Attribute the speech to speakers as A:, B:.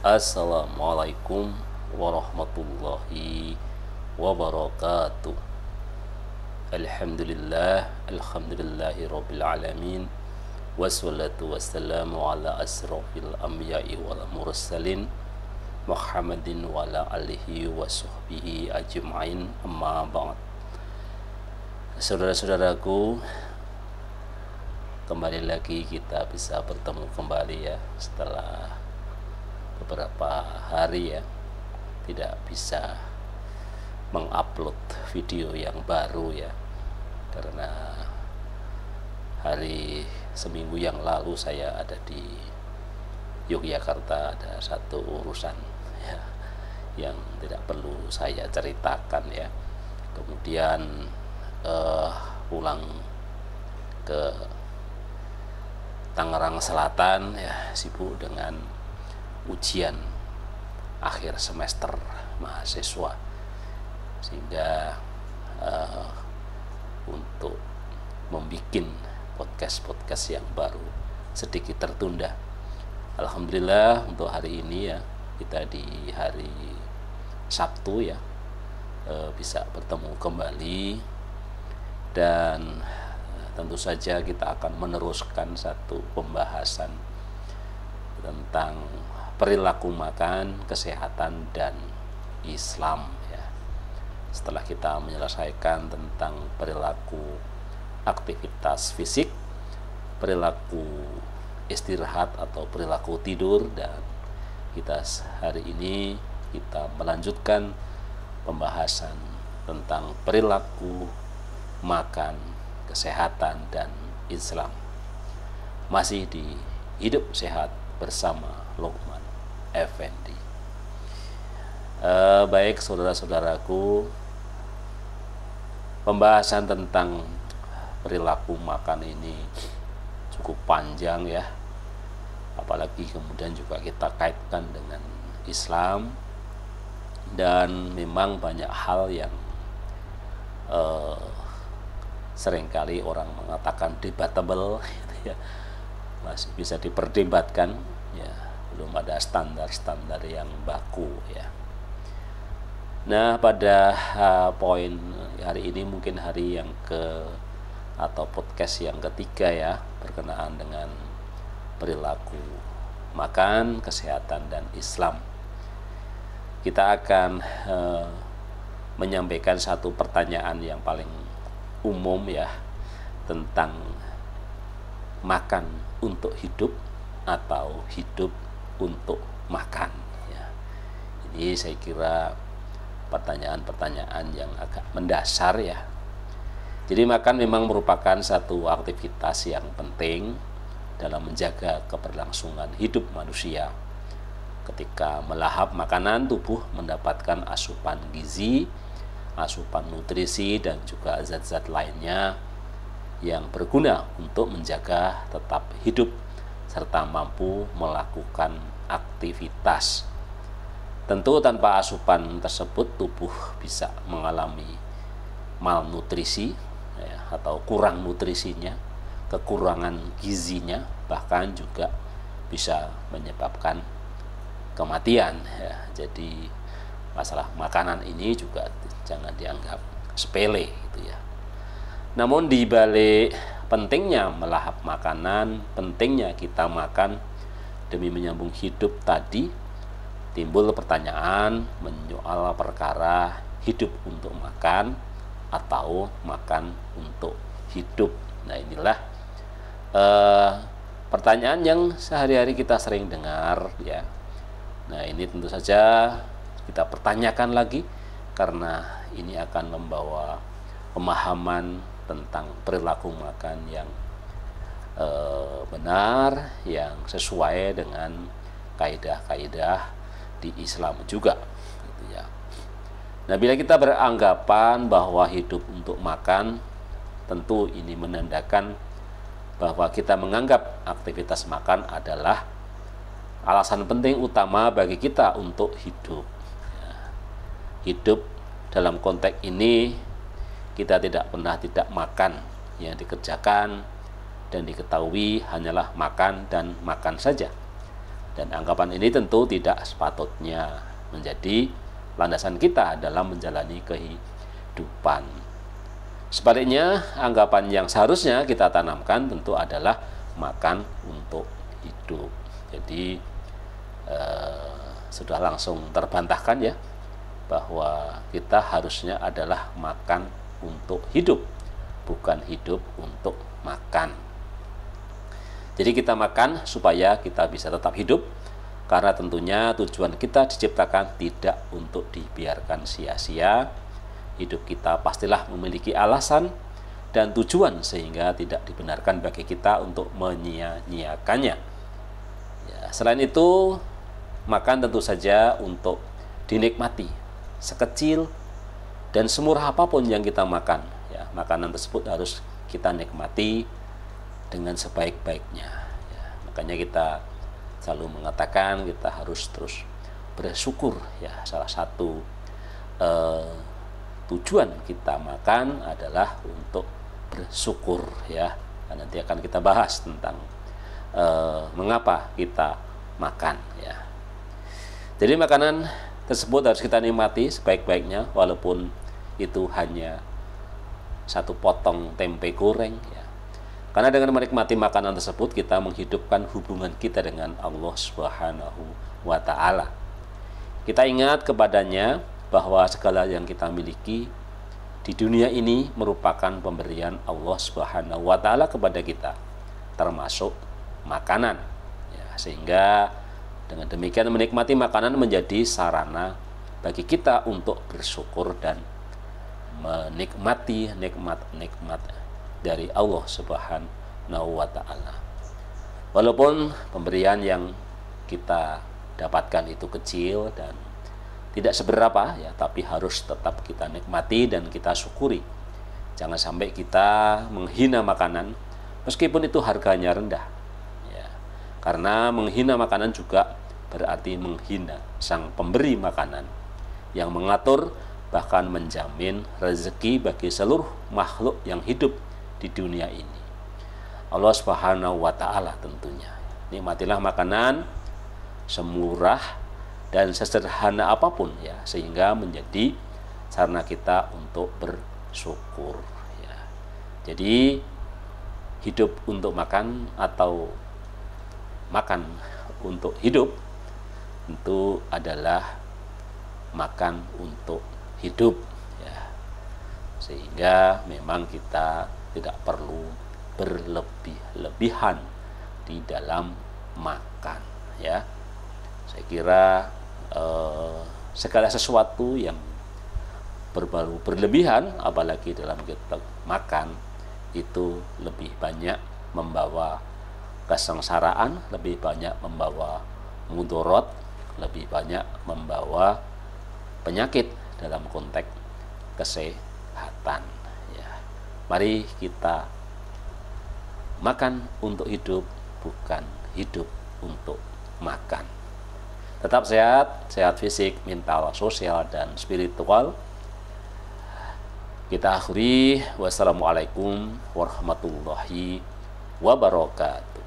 A: Assalamualaikum warahmatullahi wabarakatuh. Alhamdulillahi rabbil alamin. Wassalatu wassalamu ala asrafil anbiya'i wal mursalin Muhammadin wa ala alihi wa sahbihi ajma'in, amma ba'd. Saudara-saudaraku, kembali lagi kita bisa bertemu kembali ya, setelah beberapa hari ya tidak bisa mengupload video yang baru ya, karena hari seminggu yang lalu saya ada di Yogyakarta, ada satu urusan ya yang tidak perlu saya ceritakan ya. Kemudian pulang ke Tangerang Selatan ya, sibuk dengan ujian akhir semester mahasiswa, sehingga untuk membuat podcast yang baru sedikit tertunda. Alhamdulillah untuk hari ini ya, kita di hari Sabtu ya bisa bertemu kembali, dan tentu saja kita akan meneruskan satu pembahasan tentang perilaku makan, kesehatan, dan Islam ya. Setelah kita menyelesaikan tentang perilaku aktivitas fisik, perilaku istirahat atau perilaku tidur, dan kita hari ini kita melanjutkan pembahasan tentang perilaku makan, kesehatan, dan Islam, masih di Hidup Sehat bersama Luqman Effendi. Baik saudara-saudaraku, pembahasan tentang perilaku makan ini cukup panjang ya, apalagi kemudian juga kita kaitkan dengan Islam, dan memang banyak hal yang seringkali orang mengatakan debatable gitu ya, masih bisa diperdebatkan ya, belum ada standar-standar yang baku ya. Nah, pada poin hari ini mungkin hari yang atau podcast yang ketiga ya, berkenaan dengan perilaku makan, kesehatan, dan Islam. Kita akan menyampaikan satu pertanyaan yang paling umum ya, tentang makan untuk hidup atau hidup untuk makan ya. Ini saya kira pertanyaan-pertanyaan yang agak mendasar ya. Jadi makan memang merupakan satu aktivitas yang penting dalam menjaga keberlangsungan hidup manusia. Ketika melahap makanan, tubuh mendapatkan asupan gizi, asupan nutrisi, dan juga zat-zat lainnya yang berguna untuk menjaga tetap hidup serta mampu melakukan aktivitas. Tentu tanpa asupan tersebut tubuh bisa mengalami malnutrisi ya, atau kurang nutrisinya, kekurangan gizinya, bahkan juga bisa menyebabkan kematian ya. Jadi masalah makanan ini juga jangan dianggap sepele gitu ya. Namun di balik pentingnya melahap makanan, pentingnya kita makan demi menyambung hidup tadi, timbul pertanyaan menyoal perkara hidup untuk makan atau makan untuk hidup. Nah, inilah pertanyaan yang sehari-hari kita sering dengar ya. Nah, ini tentu saja kita pertanyakan lagi, karena ini akan membawa pemahaman tentang perilaku makan yang benar, yang sesuai dengan kaidah-kaidah di Islam juga gitu ya. Nah, bila kita beranggapan bahwa hidup untuk makan, tentu ini menandakan bahwa kita menganggap aktivitas makan adalah alasan penting utama bagi kita untuk hidup ya. Hidup dalam konteks ini, kita tidak pernah tidak makan. Yang dikerjakan dan diketahui hanyalah makan dan makan saja. Dan anggapan ini tentu tidak sepatutnya menjadi landasan kita dalam menjalani kehidupan. Sebaliknya, anggapan yang seharusnya kita tanamkan tentu adalah makan untuk hidup. Jadi sudah langsung terbantahkan ya, bahwa kita harusnya adalah makan untuk hidup, bukan hidup untuk makan. Jadi kita makan supaya kita bisa tetap hidup, karena tentunya tujuan kita diciptakan tidak untuk dibiarkan sia-sia. Hidup kita pastilah memiliki alasan dan tujuan, sehingga tidak dibenarkan bagi kita untuk menyia-nyiakannya. Ya, selain itu, makan tentu saja untuk dinikmati, sekecil dan semurah apapun yang kita makan. Ya, makanan tersebut harus kita nikmati dengan sebaik-baiknya. Ya, makanya kita selalu mengatakan kita harus terus bersyukur. Ya, salah satu tujuan kita makan adalah untuk bersyukur ya. Dan nanti akan kita bahas tentang mengapa kita makan ya. Jadi makanan tersebut harus kita nikmati sebaik-baiknya, walaupun itu hanya satu potong tempe goreng ya. Karena dengan menikmati makanan tersebut kita menghidupkan hubungan kita dengan Allah Subhanahu wa taala. Kita ingat kepadanya bahwa segala yang kita miliki di dunia ini merupakan pemberian Allah Subhanahu wa taala kepada kita, termasuk makanan ya. Sehingga dengan demikian menikmati makanan menjadi sarana bagi kita untuk bersyukur dan menikmati nikmat-nikmat dari Allah Subhanahu wa taala. Walaupun pemberian yang kita dapatkan itu kecil dan tidak seberapa ya, tapi harus tetap kita nikmati dan kita syukuri. Jangan sampai kita menghina makanan meskipun itu harganya rendah ya. Karena menghina makanan juga berarti menghina sang pemberi makanan yang mengatur bahkan menjamin rezeki bagi seluruh makhluk yang hidup di dunia ini, Allah Subhanahu wa taala tentunya. Nikmatilah makanan semurah dan sesederhana apapun ya, sehingga menjadi sarana kita untuk bersyukur ya. Jadi hidup untuk makan atau makan untuk hidup tentu adalah makan untuk hidup ya. Sehingga memang kita tidak perlu berlebih-lebihan di dalam makan ya. Saya kira segala sesuatu yang berbau berlebihan, apalagi dalam kita makan, itu lebih banyak membawa kesengsaraan, lebih banyak membawa mudorot, lebih banyak membawa penyakit dalam konteks kesehatan ya. Mari kita makan untuk hidup, bukan hidup untuk makan. Tetap sehat, sehat fisik, mental, sosial, dan spiritual. Kita akhiri. Wassalamualaikum warahmatullahi wabarakatuh.